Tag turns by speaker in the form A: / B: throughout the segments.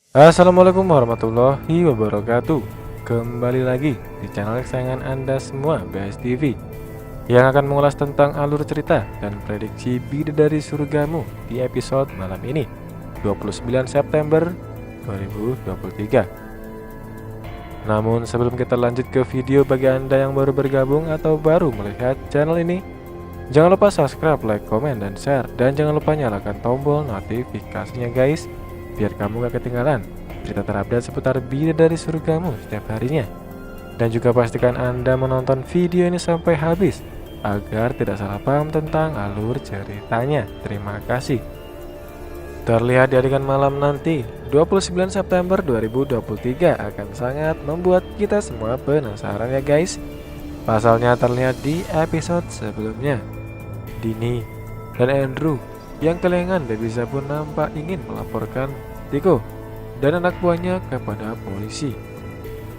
A: Assalamualaikum warahmatullahi wabarakatuh. Kembali lagi di channel kesayangan Anda semua, BS TV, yang akan mengulas tentang alur cerita dan prediksi Bidadari Surgamu di episode malam ini, 29 September 2023. Namun sebelum kita lanjut ke video, bagi Anda yang baru bergabung atau baru melihat channel ini, jangan lupa subscribe, like, komen, dan share. Dan jangan lupa nyalakan tombol notifikasinya guys, biar kamu gak ketinggalan berita terupdate seputar Bidadari Surgamu setiap harinya. Dan juga pastikan Anda menonton video ini sampai habis agar tidak salah paham tentang alur ceritanya. Terima kasih. Terlihat di adegan malam nanti, 29 September 2023 akan sangat membuat kita semua penasaran ya guys. Pasalnya terlihat di episode sebelumnya, Dini dan Andrew yang kelengan Babyza pun nampak ingin melaporkan Tiko dan anak buahnya kepada polisi.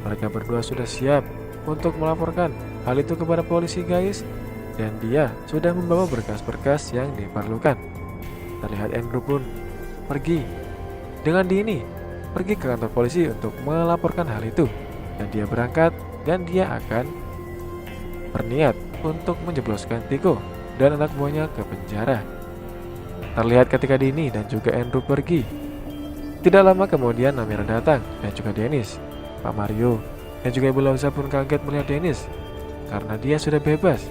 A: Mereka berdua sudah siap untuk melaporkan hal itu kepada polisi guys, dan dia sudah membawa berkas-berkas yang diperlukan. Terlihat Andrew pun pergi dengan Dini pergi ke kantor polisi untuk melaporkan hal itu, dan dia berangkat dan dia akan berniat untuk menjebloskan Tiko dan anak buahnya ke penjara. Terlihat ketika Dini dan juga Andrew pergi, tidak lama kemudian Namira datang dan juga Dennis. Pak Mario dan juga Ibu Lauza pun kaget melihat Dennis karena dia sudah bebas.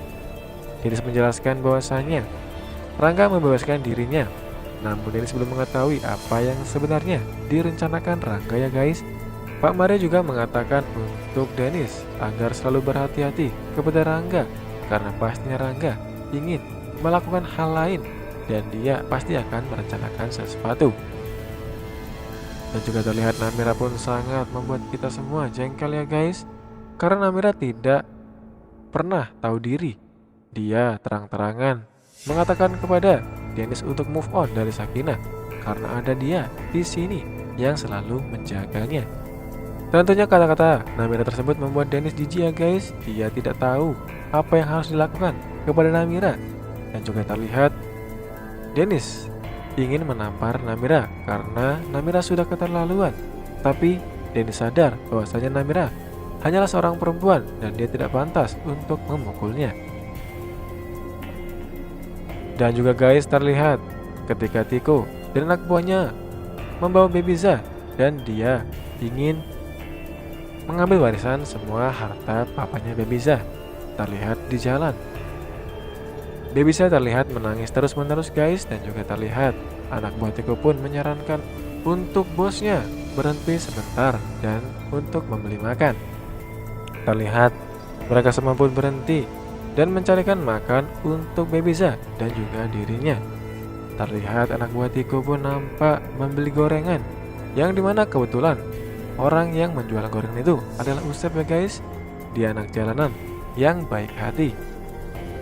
A: Dennis menjelaskan bahwasannya Rangga membebaskan dirinya, namun Dennis belum mengetahui apa yang sebenarnya direncanakan Rangga ya guys. Pak Mario juga mengatakan untuk Dennis agar selalu berhati-hati kepada Rangga, karena pastinya Rangga ingin melakukan hal lain dan dia pasti akan merencanakan sesuatu. Dan juga terlihat Namira pun sangat membuat kita semua jengkel ya guys, karena Namira tidak pernah tahu diri. Dia terang-terangan mengatakan kepada Dennis untuk move on dari Sakinah karena ada dia di sini yang selalu menjaganya. Tentunya kata-kata Namira tersebut membuat Dennis jijik ya guys. Dia tidak tahu apa yang harus dilakukan kepada Namira. Dan juga terlihat Dennis ingin menampar Namira karena Namira sudah keterlaluan. Tapi Dennis sadar bahwasanya Namira hanyalah seorang perempuan dan dia tidak pantas untuk memukulnya. Dan juga guys terlihat ketika Tiko dan anak buahnya membawa Babyza dan dia ingin mengambil warisan semua harta papanya Babyza. Terlihat di jalan, Babyza terlihat menangis terus-menerus guys, dan juga terlihat anak buah Tiko pun menyarankan untuk bosnya berhenti sebentar dan untuk membeli makan. Terlihat mereka semua pun berhenti dan mencarikan makan untuk Babyza dan juga dirinya. Terlihat anak buah Tiko pun nampak membeli gorengan, yang dimana kebetulan orang yang menjual gorengan itu adalah Usep ya guys. Dia anak jalanan yang baik hati.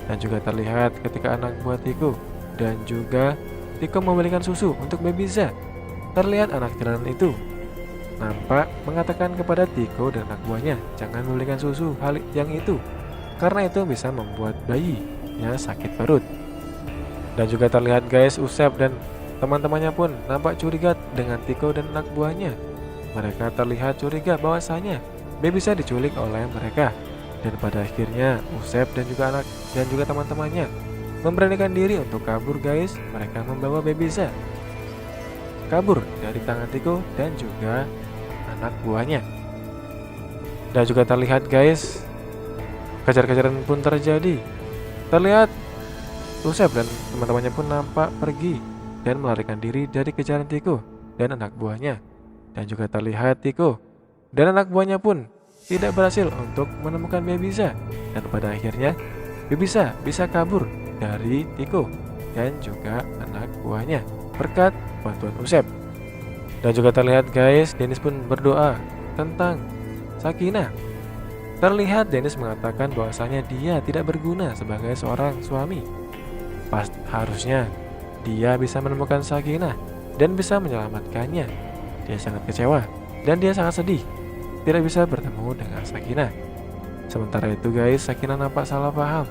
A: Dan juga terlihat ketika anak buah Tiko dan juga Tiko membelikan susu untuk Babyza. Terlihat anak jalanan itu nampak mengatakan kepada Tiko dan anak buahnya jangan membelikan susu hal yang itu, karena itu bisa membuat bayinya sakit perut. Dan juga terlihat guys Usep dan teman-temannya pun nampak curiga dengan Tiko dan anak buahnya. Mereka terlihat curiga bahwasanya Babyza diculik oleh mereka. Dan pada akhirnya Usep dan juga teman-temannya memberanikan diri untuk kabur guys. Mereka membawa Babyza kabur dari tangan Tiko dan juga anak buahnya. Dan juga terlihat guys kejar-kejaran pun terjadi. Terlihat Usep dan teman-temannya pun nampak pergi dan melarikan diri dari kejaran Tiko dan anak buahnya. Dan juga terlihat Tiko dan anak buahnya pun tidak berhasil untuk menemukan Babyza, dan pada akhirnya Babyza bisa kabur dari Tiko dan juga anak buahnya berkat bantuan Usep. Dan juga terlihat guys Dennis pun berdoa tentang Sakinah. Terlihat Dennis mengatakan bahwasanya dia tidak berguna sebagai seorang suami. Harusnya dia bisa menemukan Sakinah dan bisa menyelamatkannya. Dia sangat kecewa dan dia sangat sedih tidak bisa bertemu dengan Sakinah. Sementara itu guys, Sakinah nampak salah paham.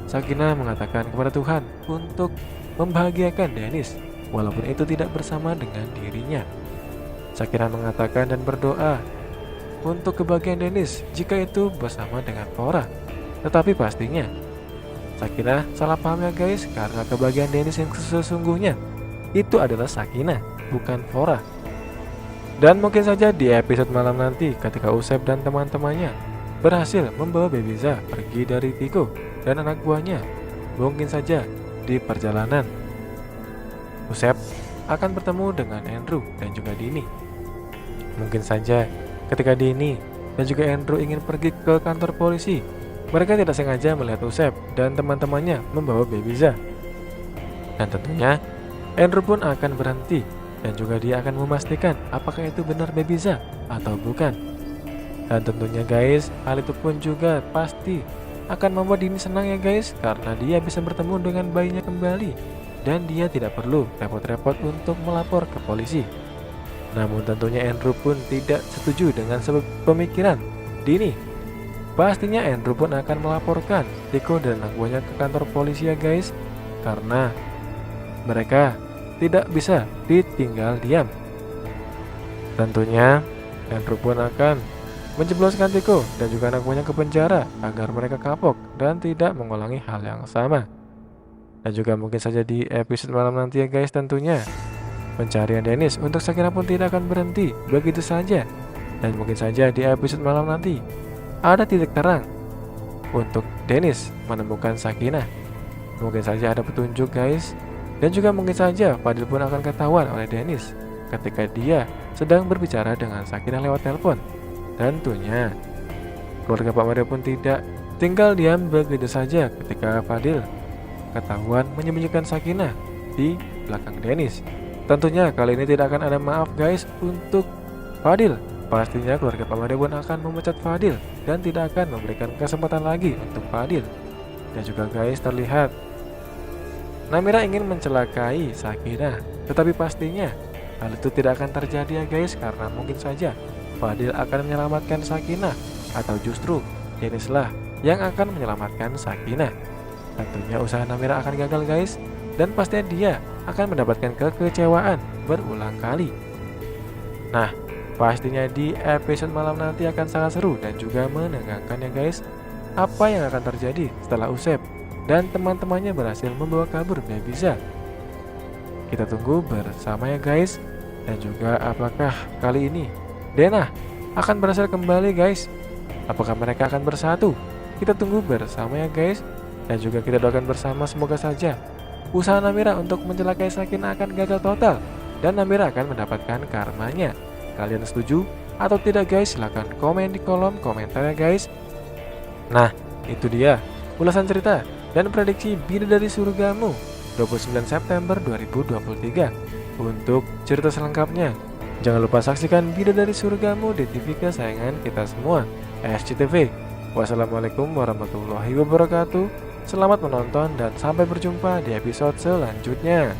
A: Sakinah mengatakan kepada Tuhan untuk membahagiakan Dennis, walaupun itu tidak bersama dengan dirinya. Sakinah mengatakan dan berdoa untuk kebahagiaan Dennis jika itu bersama dengan Fora. Tetapi pastinya Sakinah salah paham ya guys, karena kebahagiaan Dennis yang sesungguhnya itu adalah Sakinah, bukan Fora. Dan mungkin saja di episode malam nanti ketika Usep dan teman-temannya berhasil membawa Babyza pergi dari Tiko dan anak buahnya, mungkin saja di perjalanan Usep akan bertemu dengan Andrew dan juga Dini. Mungkin saja ketika Dini dan juga Andrew ingin pergi ke kantor polisi, mereka tidak sengaja melihat Usep dan teman-temannya membawa Babyza. Dan tentunya Andrew pun akan berhenti dan juga dia akan memastikan apakah itu benar Babyza atau bukan. Dan tentunya guys, hal itu pun juga pasti akan membuat Dini senang ya guys, karena dia bisa bertemu dengan bayinya kembali dan dia tidak perlu repot-repot untuk melapor ke polisi. Namun tentunya Andrew pun tidak setuju dengan pemikiran Dini. Pastinya Andrew pun akan melaporkan Tiko dan anak buahnya ke kantor polisi ya guys, karena mereka tidak bisa ditinggal diam. Tentunya Andrew pun akan menjebloskan Tiko dan juga anak buahnya ke penjara agar mereka kapok dan tidak mengulangi hal yang sama. Dan juga mungkin saja di episode malam nanti ya guys, tentunya pencarian Dennis untuk Sakinah pun tidak akan berhenti begitu saja. Dan mungkin saja di episode malam nanti ada titik terang untuk Dennis menemukan Sakinah. Mungkin saja ada petunjuk guys. Dan juga mungkin saja Fadil pun akan ketahuan oleh Dennis ketika dia sedang berbicara dengan Sakinah lewat telepon. Tentunya keluarga Pak Mario pun tidak tinggal diam begitu saja ketika Fadil ketahuan menyembunyikan Sakinah di belakang Dennis. Tentunya kali ini tidak akan ada maaf guys untuk Fadil. Pastinya keluarga Pak Mario pun akan memecat Fadil dan tidak akan memberikan kesempatan lagi untuk Fadil. Dan juga guys, terlihat Namira ingin mencelakai Sakinah, tetapi pastinya hal itu tidak akan terjadi ya guys, karena mungkin saja Fadil akan menyelamatkan Sakinah, atau justru Dennis lah yang akan menyelamatkan Sakinah. Tentunya usaha Namira akan gagal guys, dan pastinya dia akan mendapatkan kekecewaan berulang kali. Nah, pastinya di episode malam nanti akan sangat seru dan juga menegangkan ya guys. Apa yang akan terjadi setelah Usep dan teman-temannya berhasil membawa kabur Babyza? Kita tunggu bersama ya guys. Dan juga apakah kali ini Dena akan berhasil kembali guys? Apakah mereka akan bersatu? Kita tunggu bersama ya guys. Dan juga kita doakan bersama semoga saja usaha Namira untuk mencelakai Sakinah akan gagal total dan Namira akan mendapatkan karmanya. Kalian setuju atau tidak guys? Silahkan komen di kolom komentar ya guys. Nah, itu dia ulasan cerita dan prediksi Bidadari Surgamu 29 September 2023. Untuk cerita selengkapnya, jangan lupa saksikan Bidadari Surgamu di TV kesayangan kita semua, SCTV. Wassalamualaikum warahmatullahi wabarakatuh. Selamat menonton dan sampai berjumpa di episode selanjutnya.